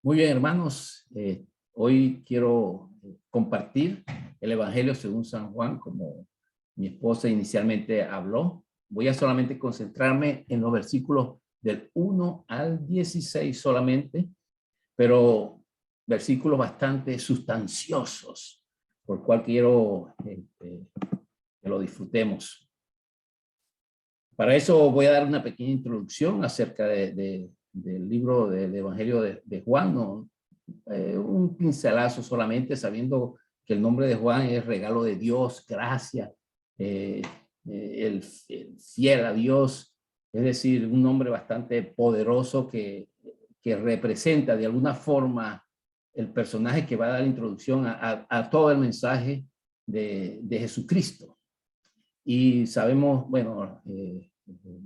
Muy bien, hermanos. Hoy quiero compartir el Evangelio según San Juan, como mi esposa inicialmente habló. Voy a solamente concentrarme en los versículos del 1 al 16 solamente, pero versículos bastante sustanciosos, por cual quiero que lo disfrutemos. Para eso voy a dar una pequeña introducción acerca del libro del Evangelio de Juan, ¿no? Un pincelazo solamente, sabiendo que el nombre de Juan es regalo de Dios, gracia, el fiel a Dios, es decir, un nombre bastante poderoso que representa de alguna forma el personaje que va a dar introducción a todo el mensaje de Jesucristo. Y sabemos, bueno,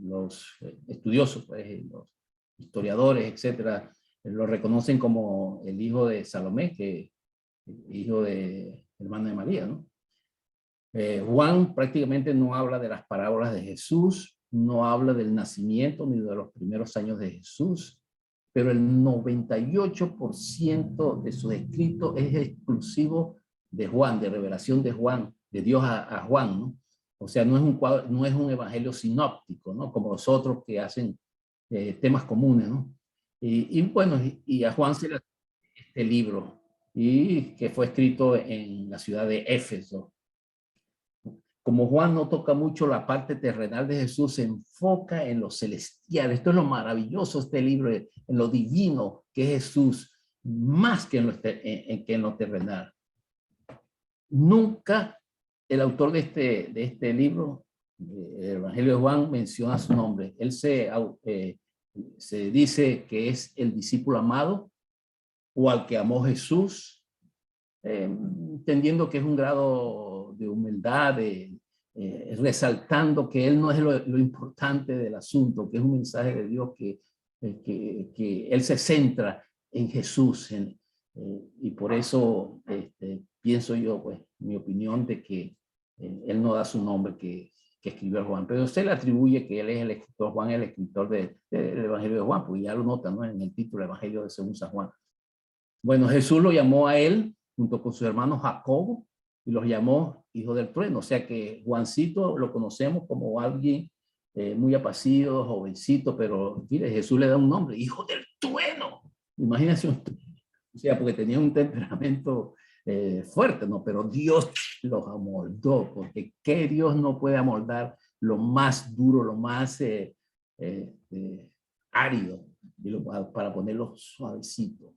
los estudiosos, pues, los historiadores, etcétera, lo reconocen como el hijo de Salomé, que hijo de hermana de María, ¿no? Juan prácticamente no habla de las parábolas de Jesús, no habla del nacimiento ni de los primeros años de Jesús, pero el 98% de sus escritos es exclusivo de Juan, de revelación de Juan, de Dios a Juan, ¿no? O sea, no es un evangelio sinóptico, ¿no? Como los otros que hacen temas comunes, ¿no? Bueno, y a Juan se le este libro, y que fue escrito en la ciudad de Éfeso. Como Juan no toca mucho la parte terrenal de Jesús, se enfoca en lo celestial. Esto es lo maravilloso de este libro, en lo divino que es Jesús, más que en lo terrenal. Nunca el autor de este libro, el Evangelio de Juan, menciona su nombre. Él se dice que es el discípulo amado o al que amó Jesús, entendiendo que es un grado de humildad, resaltando que él no es lo importante del asunto, que es un mensaje de Dios que él se centra en Jesús, y por eso pienso yo, pues, mi opinión de que él no da su nombre que escribió Juan, pero usted le atribuye que él es el escritor, Juan es el escritor del Evangelio de Juan, porque ya lo nota, ¿no?, en el título, Evangelio de según San Juan. Bueno, Jesús lo llamó a él junto con su hermano Jacobo y los llamó hijo del trueno. O sea que Juancito lo conocemos como alguien muy apacido, jovencito, pero mire, Jesús le da un nombre, hijo del trueno. Imagínense, o sea, porque tenía un temperamento fuerte, ¿no? Pero Dios los amoldó, porque ¿qué Dios no puede amoldar lo más duro, lo más árido, para ponerlo suavecito?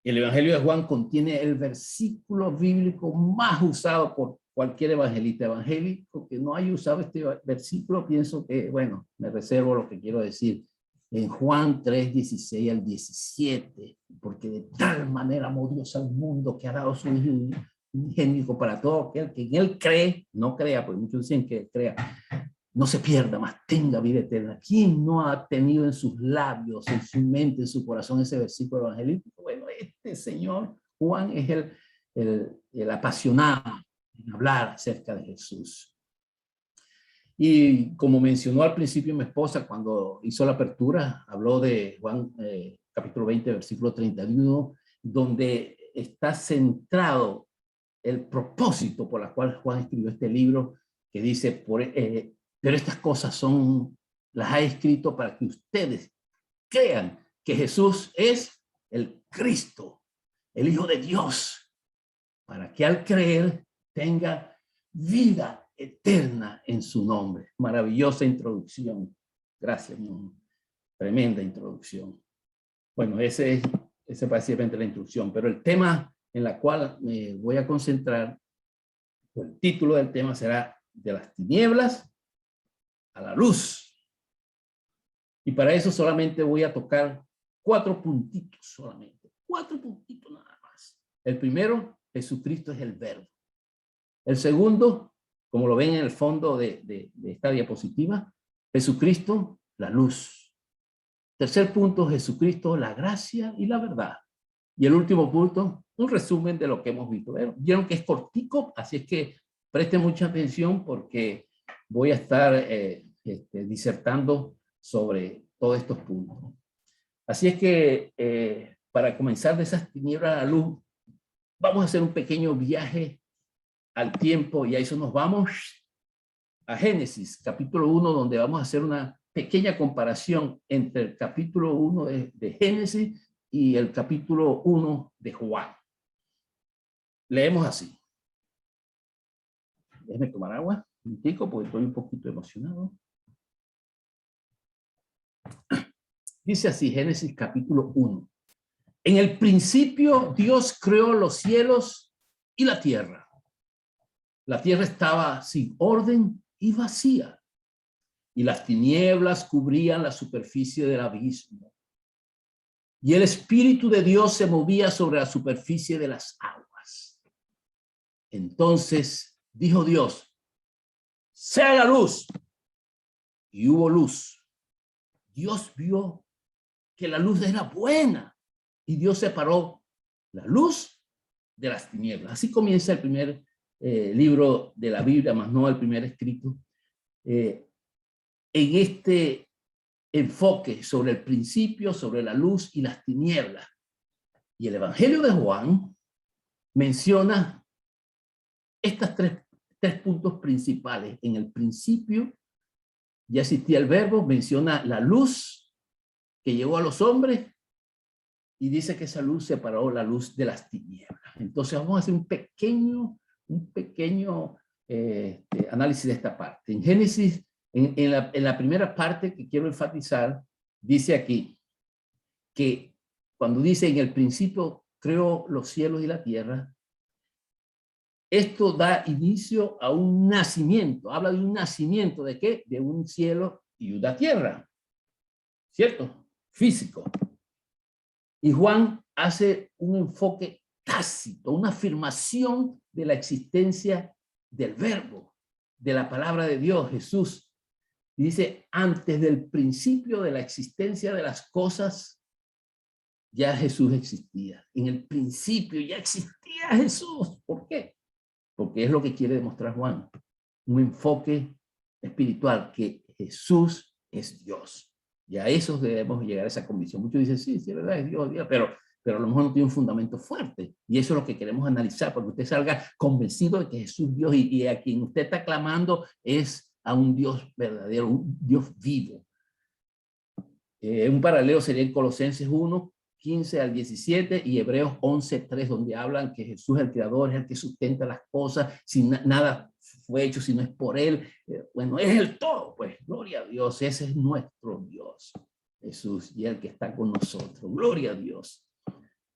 El Evangelio de Juan contiene el versículo bíblico más usado por cualquier evangelista evangélico. Que no haya usado este versículo, pienso que, bueno, me reservo lo que quiero decir. En Juan 3, 16 al 17, porque de tal manera amó Dios al mundo que ha dado su Hijo unigénito para todo aquel que en él cree, no crea, porque muchos dicen que crea, no se pierda, mas tenga vida eterna. ¿Quién no ha tenido en sus labios, en su mente, en su corazón ese versículo evangelístico? Bueno, este señor Juan es el apasionado en hablar acerca de Jesús. Y como mencionó al principio mi esposa cuando hizo la apertura, habló de Juan capítulo 20, versículo 31, donde está centrado el propósito por el cual Juan escribió este libro, que dice, pero estas cosas las ha escrito para que ustedes crean que Jesús es el Cristo, el Hijo de Dios, para que al creer tenga vida eterna en su nombre. Maravillosa introducción. Gracias, tremenda introducción. Bueno, ese es básicamente la introducción, pero el tema en la cual me voy a concentrar, el título del tema será de las tinieblas a la luz. Y para eso solamente voy a tocar 4 puntitos solamente. 4 puntitos nada más. El primero, Jesucristo es el verbo. El segundo, como lo ven en el fondo de esta diapositiva, Jesucristo, la luz. Tercer punto, Jesucristo, la gracia y la verdad. Y el último punto, un resumen de lo que hemos visto. Vieron que es cortico, así es que presten mucha atención porque voy a estar disertando sobre todos estos puntos. Así es que para comenzar de esas tinieblas a la luz, vamos a hacer un pequeño viaje al tiempo y a eso nos vamos a Génesis, capítulo 1, donde vamos a hacer una pequeña comparación entre el capítulo 1 de Génesis y el capítulo 1 de Juan. Leemos así. Déjeme tomar agua un tico porque estoy un poquito emocionado. Dice así, Génesis capítulo 1. En el principio Dios creó los cielos y la tierra. La tierra estaba sin orden y vacía, y las tinieblas cubrían la superficie del abismo. Y el Espíritu de Dios se movía sobre la superficie de las aguas. Entonces dijo Dios, sea la luz. Y hubo luz. Dios vio que la luz era buena y Dios separó la luz de las tinieblas. Así comienza el primer libro de la Biblia, más no el primer escrito. En este enfoque sobre el principio, sobre la luz y las tinieblas. Y el Evangelio de Juan menciona estos tres puntos principales. En el principio ya existía el verbo, menciona la luz que llegó a los hombres y dice que esa luz separó la luz de las tinieblas. Entonces vamos a hacer un pequeño análisis de esta parte. En Génesis, en la primera parte que quiero enfatizar, dice aquí que cuando dice en el principio creó los cielos y la tierra, esto da inicio a un nacimiento. Habla de un nacimiento ¿de qué? De un cielo y una tierra, ¿cierto? Físico. Y Juan hace un enfoque tácito, una afirmación de la existencia del verbo, de la palabra de Dios, Jesús. Y dice, antes del principio de la existencia de las cosas, ya Jesús existía. En el principio ya existía Jesús. ¿Por qué? Porque es lo que quiere demostrar Juan. Un enfoque espiritual, que Jesús es Dios. Y a eso debemos llegar a esa convicción. Muchos dicen, sí, es verdad, es Dios, pero a lo mejor no tiene un fundamento fuerte. Y eso es lo que queremos analizar, porque usted salga convencido de que Jesús es Dios y a quien usted está clamando es a un Dios verdadero, un Dios vivo. Un paralelo sería en Colosenses 1, 15 al 17 y Hebreos 11, 3, donde hablan que Jesús es el creador, es el que sustenta las cosas, sin nada fue hecho si no es por él. Bueno, es el todo, pues, gloria a Dios, ese es nuestro Dios, Jesús, y el que está con nosotros, gloria a Dios.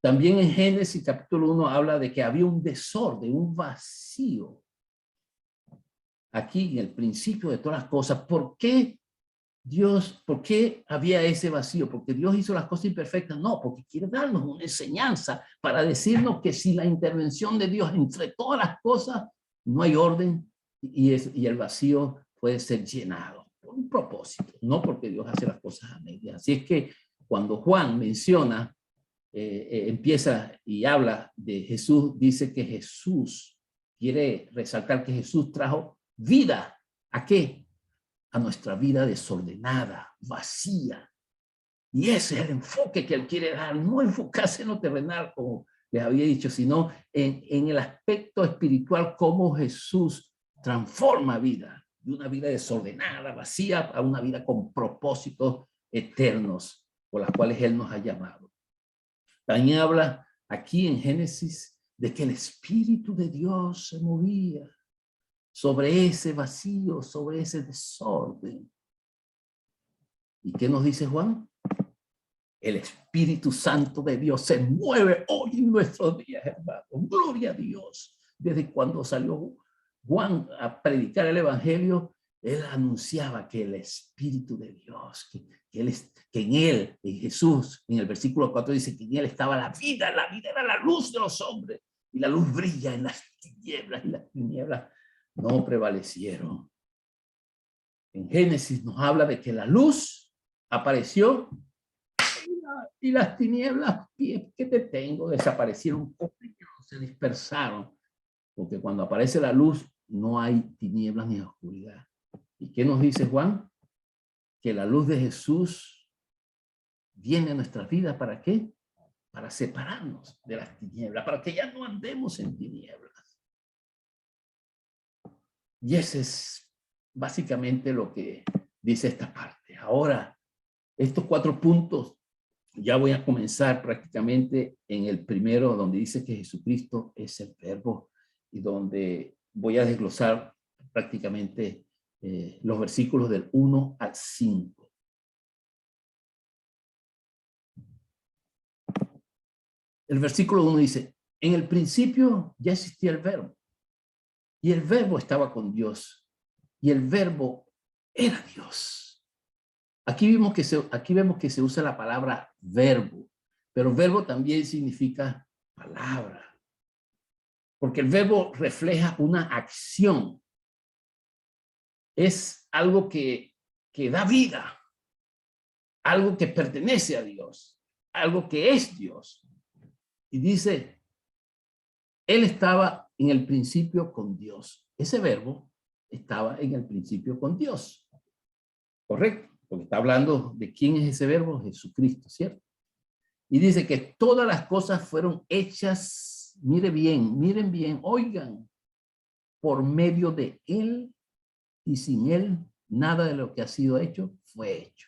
También en Génesis capítulo 1 habla de que había un desorden, un vacío. Aquí en el principio de todas las cosas, ¿por qué Dios, por qué había ese vacío? ¿Porque Dios hizo las cosas imperfectas? No, porque quiere darnos una enseñanza para decirnos que si la intervención de Dios entre todas las cosas, no hay orden y el vacío puede ser llenado por un propósito, no porque Dios hace las cosas a medias. Así es que cuando Juan menciona, empieza y habla de Jesús, dice que Jesús, quiere resaltar que Jesús trajo vida. ¿A qué? A nuestra vida desordenada, vacía. Y ese es el enfoque que él quiere dar, no enfocarse en lo terrenal, como les había dicho, sino en el aspecto espiritual, cómo Jesús transforma vida, de una vida desordenada, vacía, a una vida con propósitos eternos, por las cuales él nos ha llamado. También habla aquí en Génesis de que el Espíritu de Dios se movía sobre ese vacío, sobre ese desorden. ¿Y qué nos dice Juan? El Espíritu Santo de Dios se mueve hoy en nuestros días, hermanos. Gloria a Dios. Desde cuando salió Juan a predicar el Evangelio, él anunciaba que el Espíritu de Dios, que en él, en Jesús, en el versículo 4 dice que en él estaba la vida era la luz de los hombres, y la luz brilla en las tinieblas, y las tinieblas no prevalecieron. En Génesis nos habla de que la luz apareció y las tinieblas, ¿qué te tengo? Desaparecieron, se dispersaron, porque cuando aparece la luz no hay tinieblas ni oscuridad. ¿Y qué nos dice Juan? Que la luz de Jesús viene a nuestras vidas, ¿para qué? Para separarnos de las tinieblas, para que ya no andemos en tinieblas. Y ese es básicamente lo que dice esta parte. Ahora, estos 4 puntos, ya voy a comenzar prácticamente en el primero, donde dice que Jesucristo es el verbo, y donde voy a desglosar prácticamente los versículos del 1 al 5. El versículo 1 dice, en el principio ya existía el verbo, y el verbo estaba con Dios, y el verbo era Dios. Aquí vemos que se usa la palabra verbo, pero verbo también significa palabra, porque el verbo refleja una acción. Es algo que da vida, algo que pertenece a Dios, algo que es Dios. Y dice, él estaba en el principio con Dios. Ese verbo estaba en el principio con Dios. Correcto, porque está hablando de quién es ese verbo, Jesucristo, ¿cierto? Y dice que todas las cosas fueron hechas, miren bien, oigan, por medio de él, y sin él nada de lo que ha sido hecho fue hecho.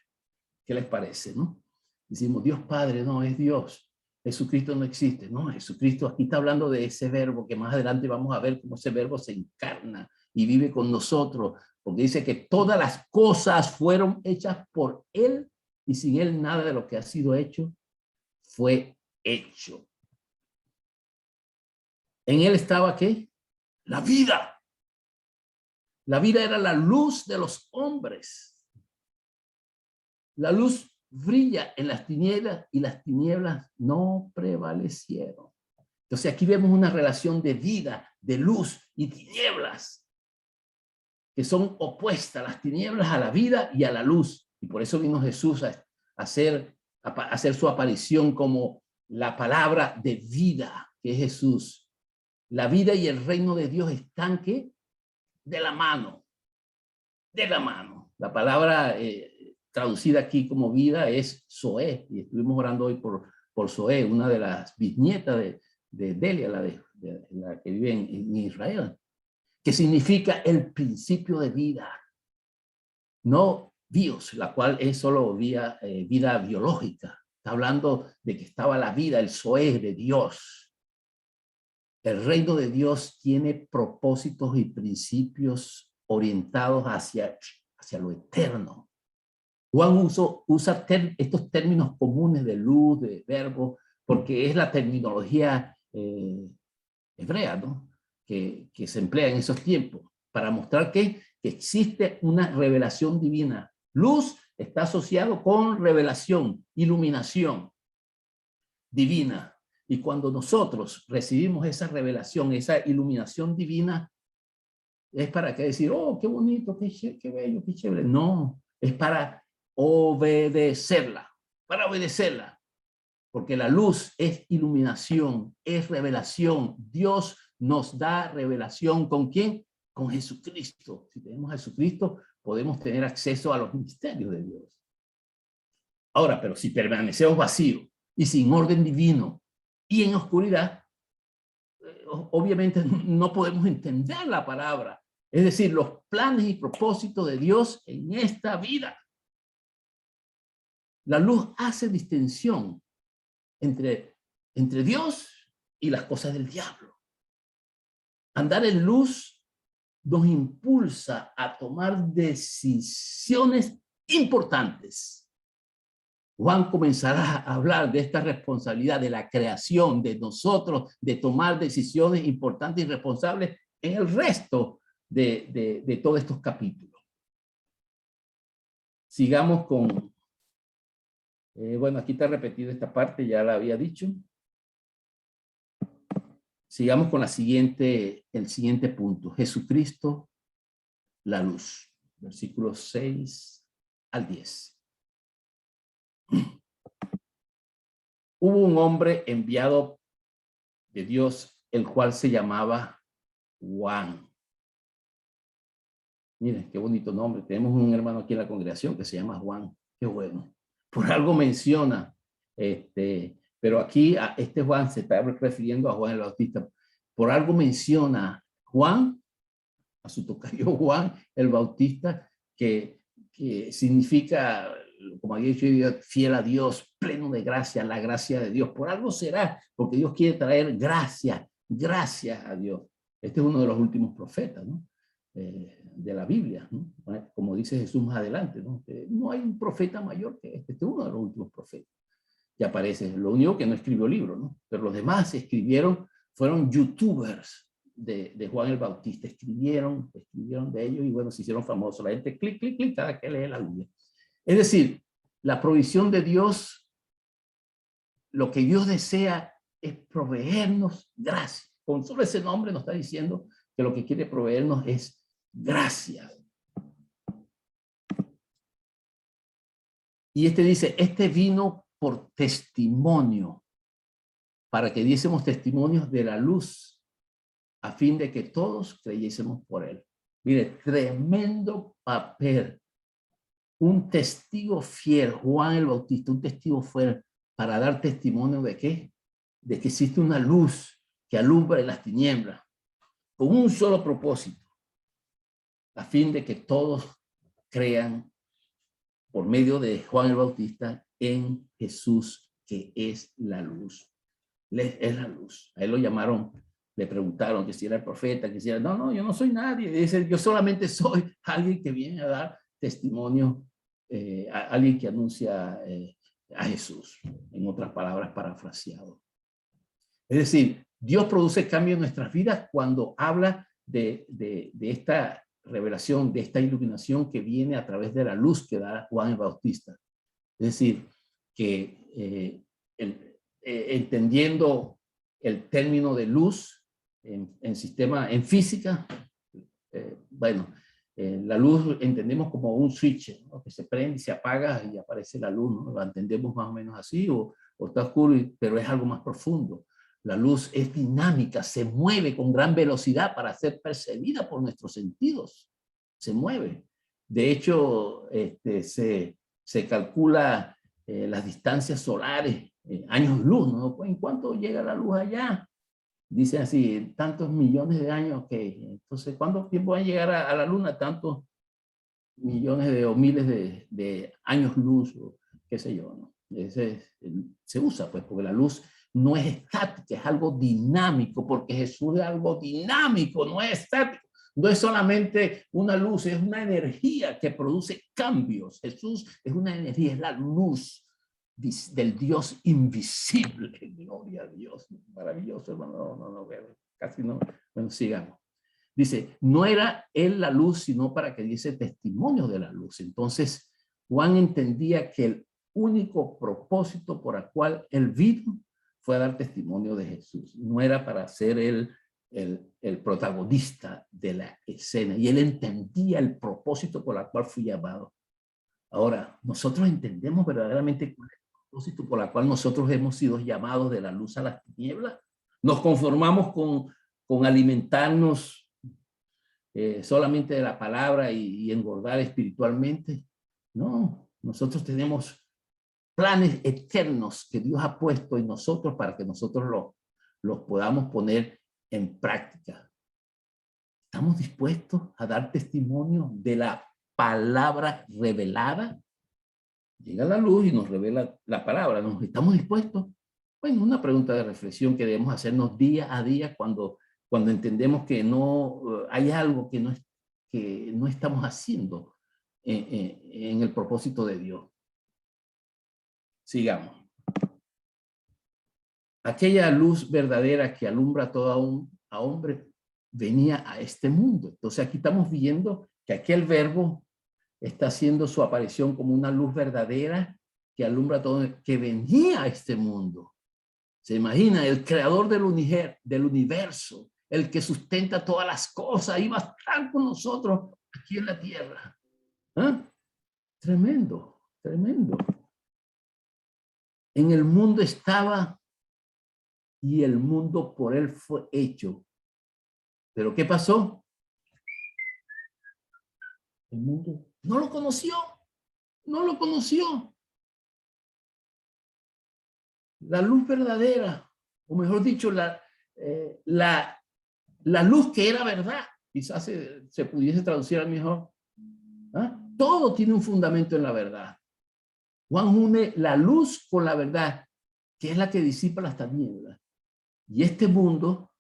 ¿Qué les parece, no? Decimos, Dios Padre, no, es Dios. Jesucristo no existe. No, Jesucristo aquí está hablando de ese verbo que más adelante vamos a ver cómo ese verbo se encarna y vive con nosotros, porque dice que todas las cosas fueron hechas por él, y sin él nada de lo que ha sido hecho fue hecho. En él estaba, ¿qué? La vida. La vida era la luz de los hombres. La luz brilla en las tinieblas y las tinieblas no prevalecieron. Entonces aquí vemos una relación de vida, de luz y tinieblas, que son opuestas, las tinieblas a la vida y a la luz. Y por eso vino Jesús a hacer su aparición como la palabra de vida, que es Jesús. La vida y el reino de Dios están, ¿qué? De la mano. De la mano. La palabra traducida aquí como vida es Zoé, y estuvimos orando hoy por Zoé, una de las bisnietas de Delia, la que vive en Israel, que significa el principio de vida, no bios, la cual es solo vida biológica. Está hablando de que estaba la vida, el Zoé de Dios. El reino de Dios tiene propósitos y principios orientados hacia lo eterno. Juan usa estos términos comunes de luz, de verbo, porque es la terminología hebrea, ¿no? que se emplea en esos tiempos, para mostrar que existe una revelación divina. Luz está asociado con revelación, iluminación divina. Y cuando nosotros recibimos esa revelación, esa iluminación divina, es para qué decir, oh, qué bonito, qué bello, qué chévere. No, es para obedecerla, porque la luz es iluminación, es revelación. Dios nos da revelación. ¿Con quién? Con Jesucristo. Si tenemos a Jesucristo, podemos tener acceso a los misterios de Dios. Ahora, pero si permanecemos vacíos y sin orden divino y en oscuridad, obviamente no podemos entender la palabra. Es decir, los planes y propósitos de Dios en esta vida. La luz hace distinción entre Dios y las cosas del diablo. Andar en luz nos impulsa a tomar decisiones importantes. Juan comenzará a hablar de esta responsabilidad de la creación, de nosotros, de tomar decisiones importantes y responsables en el resto de todos estos capítulos. Sigamos con, bueno, aquí está repetido esta parte, ya la había dicho. Sigamos con el siguiente punto. Jesucristo, la luz. Versículos 6 al 10. Hubo un hombre enviado de Dios, el cual se llamaba Juan. Miren, qué bonito nombre. Tenemos un hermano aquí en la congregación que se llama Juan. Qué bueno. por algo menciona, pero aquí este Juan se está refiriendo a Juan el Bautista, por algo menciona Juan, a su tocayo Juan el Bautista, que significa, como había dicho, fiel a Dios, pleno de gracia, la gracia de Dios. Por algo será, porque Dios quiere traer gracia a Dios. Este es uno de los últimos profetas, ¿no? De la Biblia, ¿no? Como dice Jesús más adelante, ¿no? No hay un profeta mayor que este es uno de los últimos profetas. Y aparece, lo único que no escribió libro, ¿no? Pero los demás escribieron, fueron youtubers de Juan el Bautista, escribieron de ellos y bueno, se hicieron famosos. La gente clic, clic, clic, cada que lee la Biblia. Es decir, la provisión de Dios, lo que Dios desea es proveernos gracia. Con solo ese nombre nos está diciendo que lo que quiere proveernos es gracia. Y dice, vino por testimonio, para que diésemos testimonios de la luz, a fin de que todos creyésemos por él. Mire, tremendo papel. Un testigo fiel, Juan el Bautista, un testigo fiel para dar testimonio de qué? De que existe una luz que alumbra en las tinieblas, con un solo propósito, a fin de que todos crean por medio de Juan el Bautista en Jesús, que es la luz. Es la luz. A él lo llamaron, le preguntaron que si era el profeta, que si era, no, yo no soy nadie. Dice, yo solamente soy alguien que viene a dar testimonio, alguien que anuncia a Jesús, en otras palabras, parafraseado. Es decir, Dios produce cambio en nuestras vidas cuando habla de esta revelación, de esta iluminación que viene a través de la luz que da Juan el Bautista. Es decir, que entendiendo el término de luz en física, bueno, la luz entendemos como un switch, ¿no? Que se prende y se apaga y aparece la luz, ¿no? La entendemos más o menos así, o está oscuro, pero es algo más profundo. La luz es dinámica, se mueve con gran velocidad para ser percibida por nuestros sentidos. Se mueve. De hecho, se calcula las distancias solares, años luz, ¿no? ¿En cuánto llega la luz allá? Dicen así, tantos millones de años que, entonces, ¿cuánto tiempo va a llegar a la luna? Tantos millones o miles de años luz, o qué sé yo, ¿no? Se usa, pues, porque la luz no es estática, es algo dinámico, porque Jesús es algo dinámico, no es estático. No es solamente una luz, es una energía que produce cambios. Jesús es una energía, es la luz del Dios invisible. Gloria a Dios. Maravilloso, hermano. No, casi no. Bueno, sigamos. Dice, no era él la luz, sino para que diese testimonio de la luz. Entonces, Juan entendía que el único propósito por el cual él vino fue a dar testimonio de Jesús. No era para ser él el protagonista de la escena. Y él entendía el propósito por el cual fue llamado. Ahora, nosotros entendemos verdaderamente cuál es el propósito por el cual nosotros hemos sido llamados de la luz a las tinieblas. Nos conformamos con alimentarnos solamente de la palabra y engordar espiritualmente. No, nosotros tenemos planes eternos que Dios ha puesto en nosotros para que nosotros los podamos poner en práctica. ¿Estamos dispuestos a dar testimonio de la palabra revelada? Llega la luz y nos revela la palabra. ¿No? ¿Estamos dispuestos? Bueno, una pregunta de reflexión que debemos hacernos día a día cuando entendemos que no hay algo que no estamos haciendo en el propósito de Dios. Sigamos. Aquella luz verdadera que alumbra a todo hombre venía a este mundo. Entonces aquí estamos viendo que aquel verbo está haciendo su aparición como una luz verdadera que alumbra a todo, que venía a este mundo. Se imagina, el creador del universo, el que sustenta todas las cosas, iba a estar con nosotros aquí en la tierra. ¿Ah? Tremendo, tremendo. En el mundo estaba y el mundo por él fue hecho. ¿Pero qué pasó? El mundo no lo conoció, no lo conoció. La luz verdadera, o mejor dicho, la luz que era verdad. Quizás se pudiese traducir al mejor. ¿Ah? Todo tiene un fundamento en la verdad. Juan une la luz con la verdad, que es la que disipa las tinieblas. Y este mundo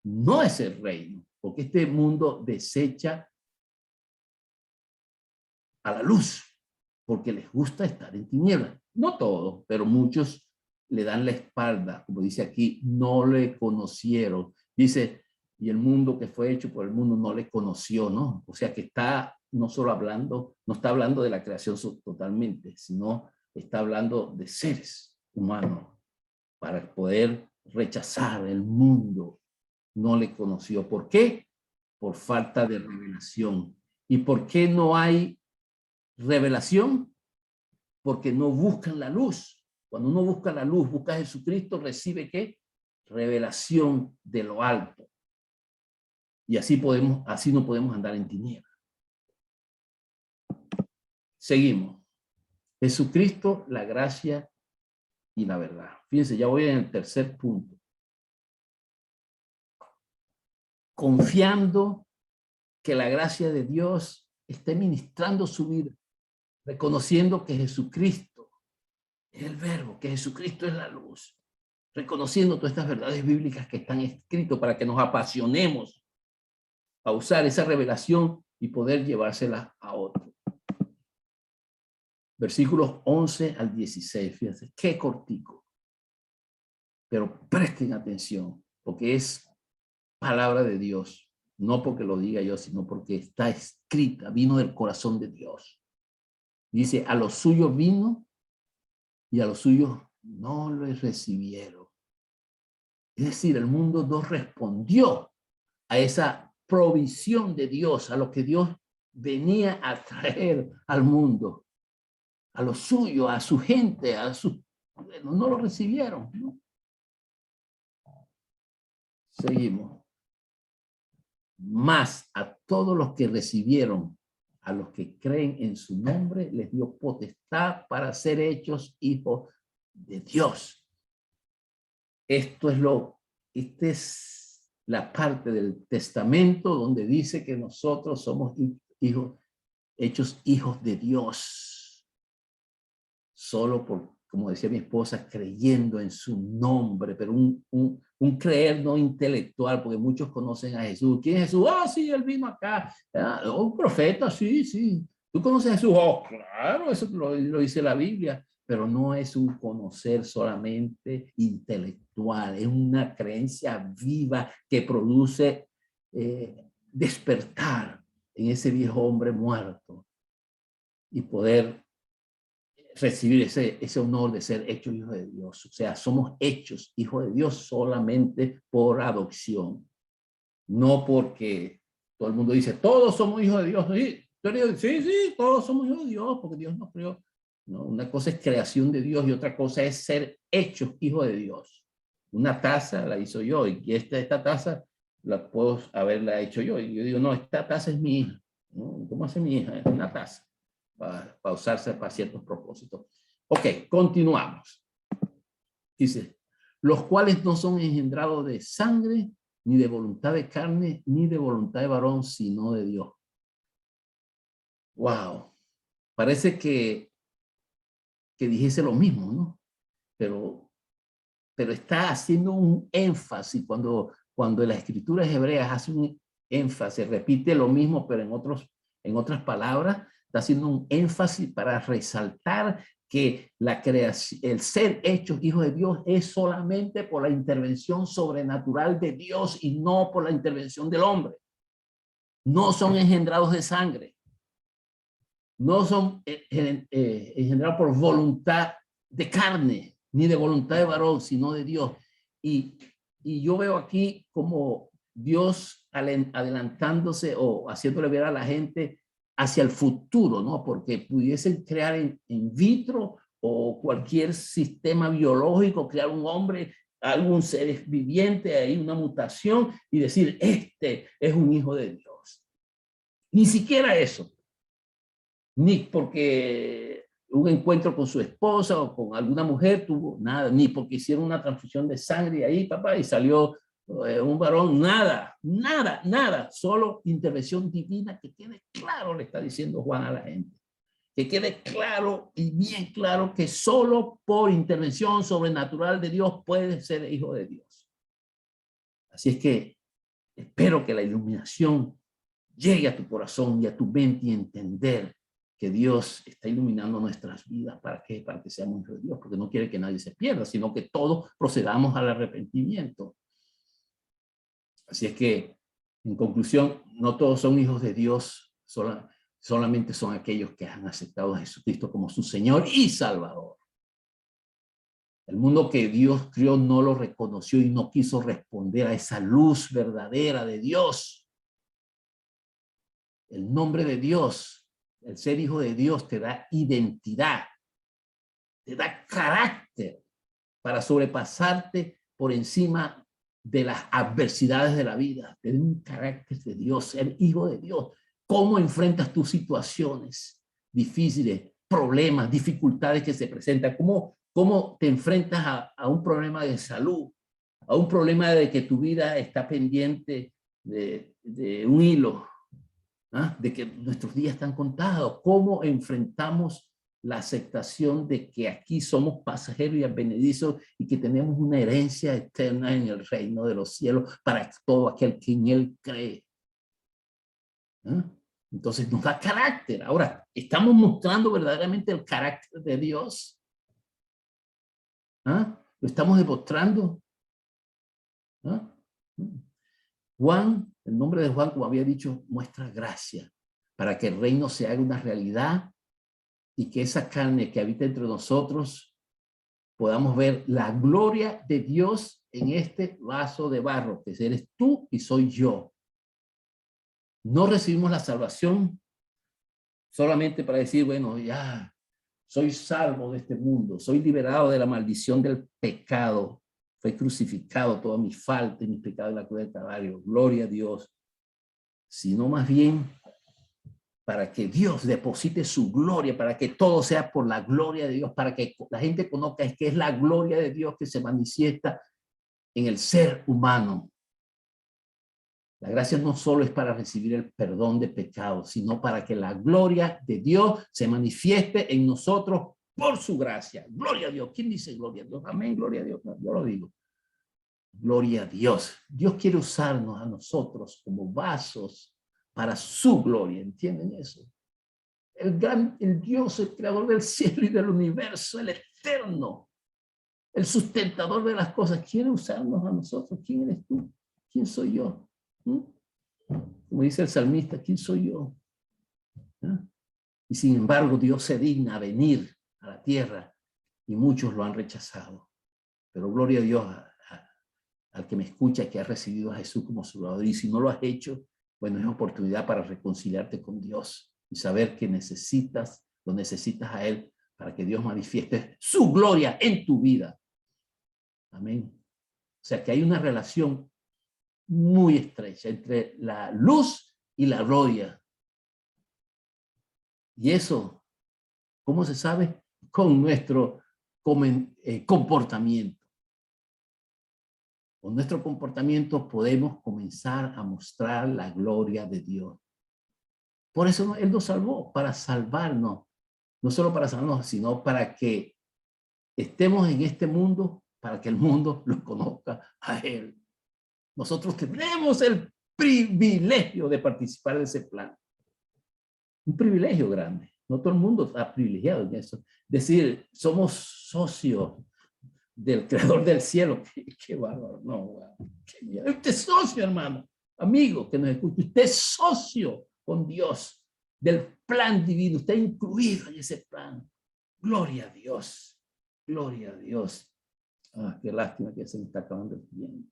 no es el reino, porque este mundo desecha a la luz, porque les gusta estar en tinieblas. No todos, pero muchos le dan la espalda, como dice aquí, no le conocieron. Dice, y el mundo que fue hecho por el mundo no le conoció, ¿no? O sea que está no solo hablando, no está hablando de la creación totalmente, sino está hablando de seres humanos para poder rechazar el mundo. No le conoció. ¿Por qué? Por falta de revelación. ¿Y por qué no hay revelación? Porque no buscan la luz. Cuando uno busca la luz, busca a Jesucristo, recibe ¿qué? Revelación de lo alto. Y así no podemos andar en tinieblas. Seguimos. Jesucristo, la gracia y la verdad. Fíjense, ya voy en el tercer punto. Confiando que la gracia de Dios esté ministrando su vida, reconociendo que Jesucristo es el verbo, que Jesucristo es la luz, reconociendo todas estas verdades bíblicas que están escritas para que nos apasionemos a usar esa revelación y poder llevárselas a otros. Versículos 11 al 16, fíjense, qué cortico. Pero presten atención, porque es palabra de Dios. No porque lo diga yo, sino porque está escrita, vino del corazón de Dios. Dice, a los suyos vino y a los suyos no lo recibieron. Es decir, el mundo no respondió a esa provisión de Dios, a lo que Dios venía a traer al mundo, a lo suyo, a su gente, bueno, no lo recibieron, ¿no? Seguimos. Más a todos los que recibieron, a los que creen en su nombre, les dio potestad para ser hechos hijos de Dios. Esta es la parte del testamento donde dice que nosotros somos hechos hijos de Dios. Solo por, como decía mi esposa, creyendo en su nombre, pero un creer no intelectual, porque muchos conocen a Jesús. ¿Quién es Jesús? Ah, sí, él vino acá. Ah, un profeta, sí, sí. ¿Tú conoces a Jesús? Oh, claro, eso lo dice la Biblia, pero no es un conocer solamente intelectual, es una creencia viva que produce despertar en ese viejo hombre muerto y poder recibir ese honor de ser hechos hijos de Dios. O sea, somos hechos hijos de Dios solamente por adopción. No porque todo el mundo dice, todos somos hijos de Dios. Sí, sí, todos somos hijos de Dios porque Dios nos creó. No, una cosa es creación de Dios y otra cosa es ser hechos hijos de Dios. Una taza la hizo yo y esta taza la puedo haberla hecho yo. Y yo digo, no, esta taza es mi hija. ¿No? ¿Cómo hace mi hija? Es una taza. Para usarse para ciertos propósitos. Ok, continuamos. Dice, los cuales no son engendrados de sangre, ni de voluntad de carne, ni de voluntad de varón, sino de Dios. Wow. Parece que dijese lo mismo, ¿no? Pero está haciendo un énfasis cuando las escrituras hebreas hacen un énfasis, repite lo mismo, pero en otras palabras, está haciendo un énfasis para resaltar que la creación, el ser hecho hijo de Dios es solamente por la intervención sobrenatural de Dios y no por la intervención del hombre. No son engendrados de sangre. No son engendrados por voluntad de carne, ni de voluntad de varón, sino de Dios. Y yo veo aquí como Dios adelantándose o haciéndole ver a la gente hacia el futuro, ¿no? Porque pudiesen crear in vitro o cualquier sistema biológico, crear un hombre, algún ser viviente, hay una mutación y decir, este es un hijo de Dios. Ni siquiera eso. Ni porque un encuentro con su esposa o con alguna mujer, tuvo nada, ni porque hicieron una transfusión de sangre ahí, papá, y salió un varón, nada, nada, nada, solo intervención divina, que quede claro, le está diciendo Juan a la gente, que quede claro y bien claro que solo por intervención sobrenatural de Dios puede ser hijo de Dios. Así es que espero que la iluminación llegue a tu corazón y a tu mente y entender que Dios está iluminando nuestras vidas. ¿Para qué? Para que seamos hijos de Dios, porque no quiere que nadie se pierda, sino que todos procedamos al arrepentimiento. Así es que, en conclusión, no todos son hijos de Dios, solamente son aquellos que han aceptado a Jesucristo como su Señor y Salvador. El mundo que Dios crió no lo reconoció y no quiso responder a esa luz verdadera de Dios. El nombre de Dios, el ser hijo de Dios, te da identidad, te da carácter para sobrepasarte por encima de las adversidades de la vida. Te da un carácter de Dios, ser hijo de Dios. ¿Cómo enfrentas tus situaciones difíciles, problemas, dificultades que se presentan? ¿Cómo te enfrentas a un problema de salud, a un problema de que tu vida está pendiente de un hilo? ¿Ah? De que nuestros días están contados? ¿Cómo enfrentamos la aceptación de que aquí somos pasajeros y advenedizos y que tenemos una herencia eterna en el reino de los cielos para todo aquel que en él cree? ¿Ah? Entonces nos da carácter. Ahora, ¿estamos mostrando verdaderamente el carácter de Dios? ¿Ah? ¿Lo estamos demostrando? ¿Ah? Juan, el nombre de Juan, como había dicho, muestra gracia para que el reino se haga una realidad y que esa carne que habita entre nosotros podamos ver la gloria de Dios en este vaso de barro, que eres tú y soy yo. No recibimos la salvación solamente para decir, bueno, ya soy salvo de este mundo, soy liberado de la maldición del pecado, fue crucificado toda mi falta y mis pecados en la cruz del Calvario, gloria a Dios, sino más bien para que Dios deposite su gloria, para que todo sea por la gloria de Dios, para que la gente conozca que es la gloria de Dios que se manifiesta en el ser humano. La gracia no solo es para recibir el perdón de pecados, sino para que la gloria de Dios se manifieste en nosotros por su gracia. Gloria a Dios. ¿Quién dice gloria a Dios? Amén, gloria a Dios. Yo lo digo. Gloria a Dios. Dios quiere usarnos a nosotros como vasos para su gloria. ¿Entienden eso? El Dios, el creador del cielo y del universo, el eterno, el sustentador de las cosas, quiere usarnos a nosotros. ¿Quién eres tú? ¿Quién soy yo? Como dice el salmista, ¿quién soy yo? Y sin embargo, Dios se digna a venir a la tierra y muchos lo han rechazado. Pero gloria a Dios al que me escucha, que ha recibido a Jesús como Salvador. Y si no lo has hecho, bueno, es oportunidad para reconciliarte con Dios y saber que lo necesitas a Él para que Dios manifieste su gloria en tu vida. Amén. O sea que hay una relación muy estrecha entre la luz y la gloria. Y eso, ¿cómo se sabe? Con nuestro comportamiento. Con nuestro comportamiento podemos comenzar a mostrar la gloria de Dios. Por eso Él nos salvó, para salvarnos. No solo para salvarnos, sino para que estemos en este mundo, para que el mundo lo conozca a Él. Nosotros tenemos el privilegio de participar de ese plan. Un privilegio grande. No todo el mundo está privilegiado en eso. Es decir, somos socios del creador del cielo. Qué bárbaro. No, usted es socio, hermano, amigo que nos escucha. Usted es socio con Dios del plan divino. Está incluido en ese plan. Gloria a Dios. Gloria a Dios. Ah, qué lástima que se me está acabando el tiempo.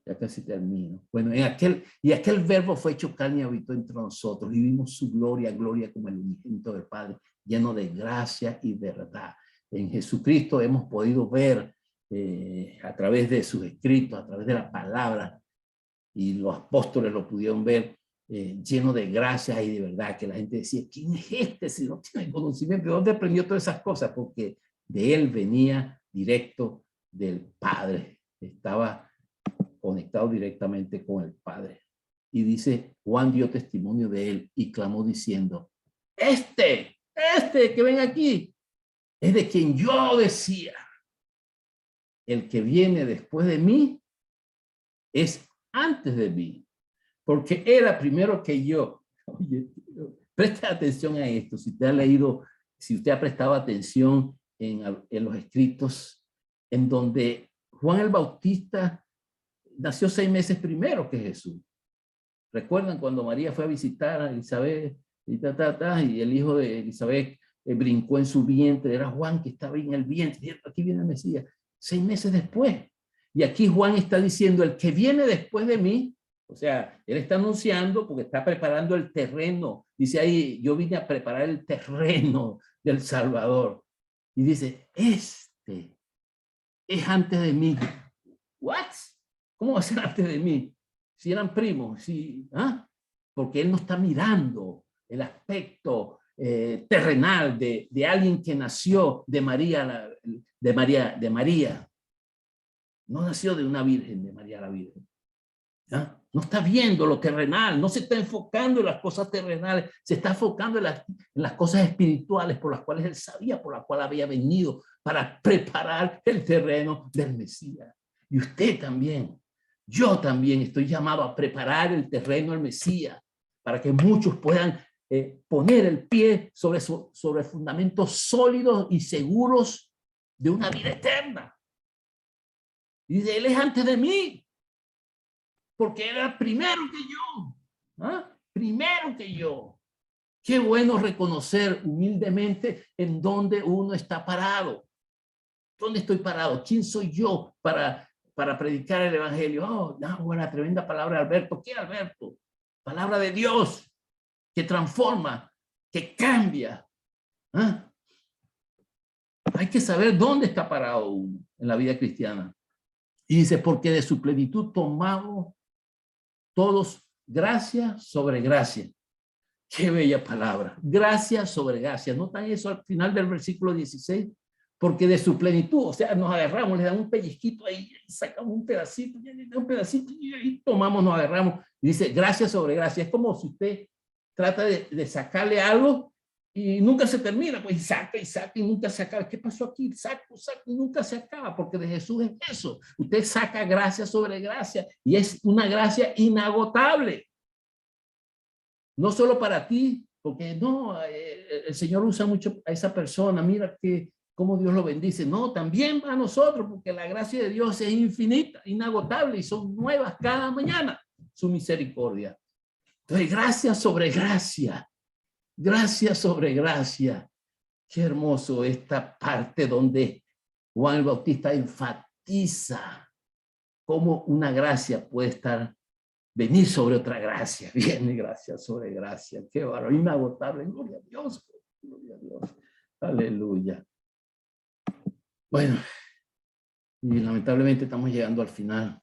Ya casi termino. Bueno, aquel verbo fue hecho carne y habitó entre nosotros y vimos su gloria, gloria como el unigénito del Padre, lleno de gracia y verdad. En Jesucristo hemos podido ver a través de sus escritos, a través de la palabra, y los apóstoles lo pudieron ver, lleno de gracia y de verdad, que la gente decía, ¿quién es este si no tiene conocimiento? ¿De dónde aprendió todas esas cosas? Porque de él venía directo del Padre, estaba conectado directamente con el Padre. Y dice, Juan dio testimonio de él y clamó diciendo, este que ven aquí, es de quien yo decía, el que viene después de mí es antes de mí, porque era primero que yo. Oye, preste atención a esto, si usted ha leído, si usted ha prestado atención en los escritos, en donde Juan el Bautista nació 6 meses primero que Jesús. ¿Recuerdan cuando María fue a visitar a Elizabeth y el hijo de Elizabeth brincó en su vientre? Era Juan que estaba en el vientre. Aquí viene el Mesías. 6 meses después. Y aquí Juan está diciendo, el que viene después de mí, o sea, él está anunciando porque está preparando el terreno. Dice ahí, yo vine a preparar el terreno del Salvador. Y dice, este es antes de mí. ¿What? ¿Cómo va a ser antes de mí? Si eran primos, si, ¿ah? Porque él no está mirando el aspecto terrenal de alguien que nació de María, de María. No nació de una virgen, de María la Virgen. ¿Ah? No está viendo lo terrenal, no se está enfocando en las cosas terrenales, se está enfocando en las cosas espirituales por las cuales él sabía, por las cuales había venido para preparar el terreno del Mesías. Y usted también, yo también estoy llamado a preparar el terreno del Mesías para que muchos puedan poner el pie sobre fundamentos sólidos y seguros de una vida eterna. Y de él es antes de mí, porque era primero que yo. ¿Ah? Primero que yo. Qué bueno reconocer humildemente en dónde uno está parado. ¿Dónde estoy parado? ¿Quién soy yo para predicar el evangelio? Oh, no, buena, tremenda palabra de Alberto. ¿Qué Alberto? Palabra de Dios que transforma, que cambia. ¿Ah? Hay que saber dónde está parado uno en la vida cristiana. Y dice, porque de su plenitud tomamos todos gracia sobre gracia. Qué bella palabra. Gracia sobre gracia. ¿Notan eso al final del versículo 16? Porque de su plenitud, o sea, nos agarramos, le dan un pellizquito ahí, sacamos un pedacito y tomamos, nos agarramos. Y dice, gracia sobre gracia. Es como si usted trata de sacarle algo y nunca se termina, pues saca y nunca se acaba. ¿Qué pasó aquí? Saco y nunca se acaba, porque de Jesús es eso. Usted saca gracia sobre gracia y es una gracia inagotable. No solo para ti, porque no, el Señor usa mucho a esa persona, mira que cómo Dios lo bendice. No, también para nosotros, porque la gracia de Dios es infinita, inagotable y son nuevas cada mañana su misericordia. Entonces, gracia sobre gracia. Gracia sobre gracia. Qué hermoso esta parte donde Juan el Bautista enfatiza cómo una gracia puede venir sobre otra gracia. Viene gracia sobre gracia. Qué bárbaro, inagotable. Gloria a Dios. Gloria a Dios. Aleluya. Bueno, y lamentablemente estamos llegando al final.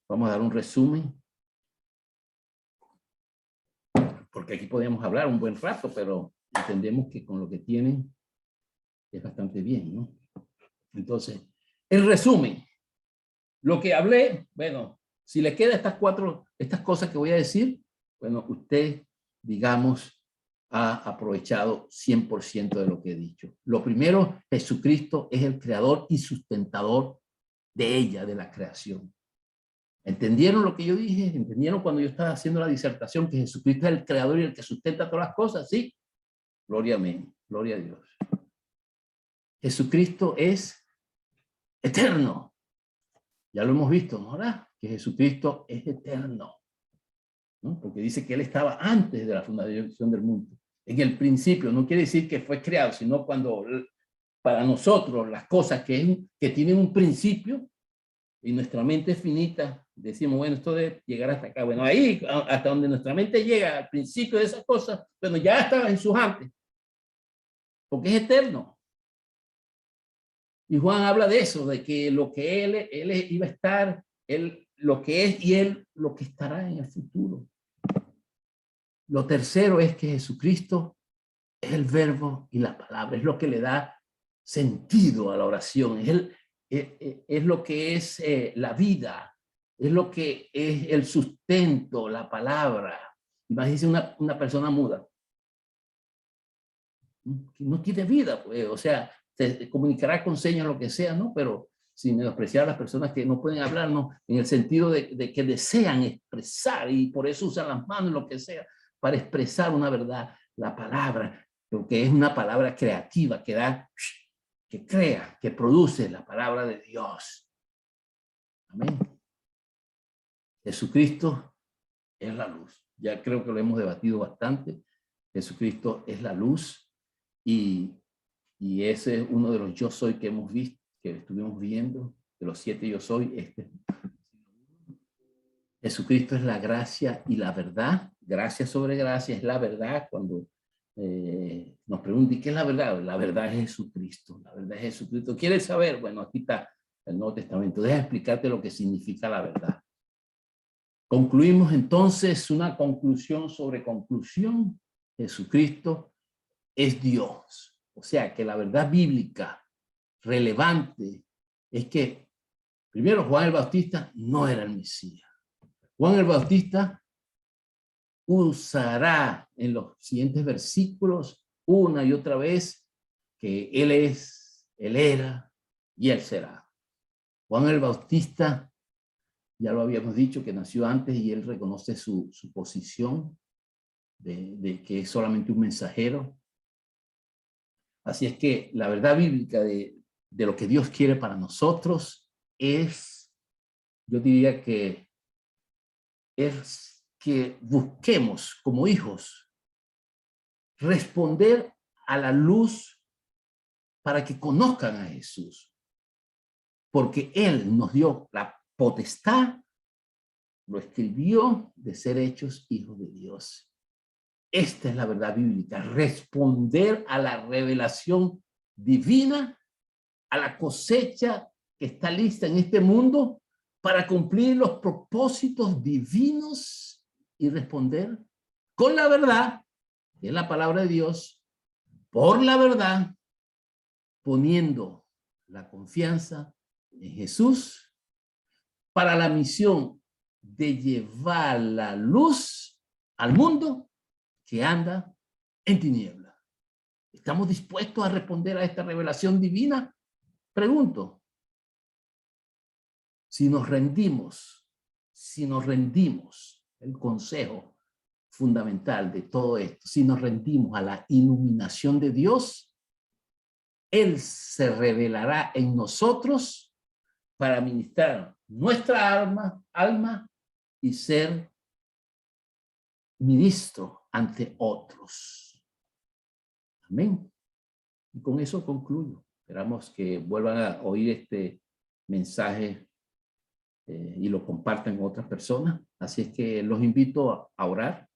Vamos a dar un resumen. Porque aquí podemos hablar un buen rato, pero entendemos que con lo que tienen es bastante bien, ¿no? Entonces, el resumen. Lo que hablé, bueno, si le queda estas cosas que voy a decir, bueno, usted, digamos, ha aprovechado 100% de lo que he dicho. Lo primero, Jesucristo es el creador y sustentador de ella, de la creación. ¿Entendieron lo que yo dije? ¿Entendieron cuando yo estaba haciendo la disertación que Jesucristo es el creador y el que sustenta todas las cosas? Sí. Gloria a mí. Gloria a Dios. Jesucristo es eterno. Ya lo hemos visto, ¿no? ¿Verdad? Que Jesucristo es eterno, ¿no? Porque dice que Él estaba antes de la fundación del mundo. En el principio, no quiere decir que fue creado, sino cuando para nosotros las cosas que tienen un principio y nuestra mente es finita, decimos, bueno, esto debe llegar hasta acá. Bueno, ahí, hasta donde nuestra mente llega al principio de esas cosas, bueno, ya estaba en sus antes, porque es eterno. Y Juan habla de eso, de que lo que él iba a estar, él lo que es y él lo que estará en el futuro. Lo tercero es que Jesucristo es el verbo y la palabra, es lo que le da sentido a la oración, es lo que es la vida, es lo que es el sustento, la palabra. Imagínense una persona muda, que no tiene vida, pues, o sea, se comunicará con señas, lo que sea, ¿no? Pero sin menospreciar a las personas que no pueden hablar, ¿no? En el sentido de que desean expresar y por eso usan las manos, lo que sea, para expresar una verdad, la palabra, porque es una palabra creativa que da, que crea, que produce la palabra de Dios. Amén. Jesucristo es la luz. Ya creo que lo hemos debatido bastante. Jesucristo es la luz y ese es uno de los yo soy que hemos visto, que estuvimos viendo, de los 7 yo soy. Jesucristo es la gracia y la verdad. Gracia sobre gracia es la verdad. Cuando nos preguntan, ¿qué es la verdad? La verdad es Jesucristo. La verdad es Jesucristo. ¿Quieres saber? Bueno, aquí está el Nuevo Testamento. Deja explicarte lo que significa la verdad. Concluimos entonces una conclusión sobre conclusión. Jesucristo es Dios. O sea que la verdad bíblica relevante es que primero Juan el Bautista no era el Mesías. Juan el Bautista usará en los siguientes versículos una y otra vez que él es, él era y él será. Juan el Bautista, ya lo habíamos dicho, que nació antes y él reconoce su posición de que es solamente un mensajero. Así es que la verdad bíblica de lo que Dios quiere para nosotros es, yo diría que es que busquemos como hijos responder a la luz para que conozcan a Jesús. Porque Él nos dio la potestad, lo escribió, de ser hechos hijos de Dios. Esta es la verdad bíblica, responder a la revelación divina, a la cosecha que está lista en este mundo para cumplir los propósitos divinos y responder con la verdad, que es la palabra de Dios, por la verdad, poniendo la confianza en Jesús para la misión de llevar la luz al mundo que anda en tinieblas. ¿Estamos dispuestos a responder a esta revelación divina? Pregunto. Si nos rendimos, el consejo fundamental de todo esto, si nos rendimos a la iluminación de Dios, Él se revelará en nosotros para ministrar nuestra alma y ser ministro ante otros. Amén. Y con eso concluyo. Esperamos que vuelvan a oír este mensaje y lo compartan con otras personas. Así es que los invito a orar.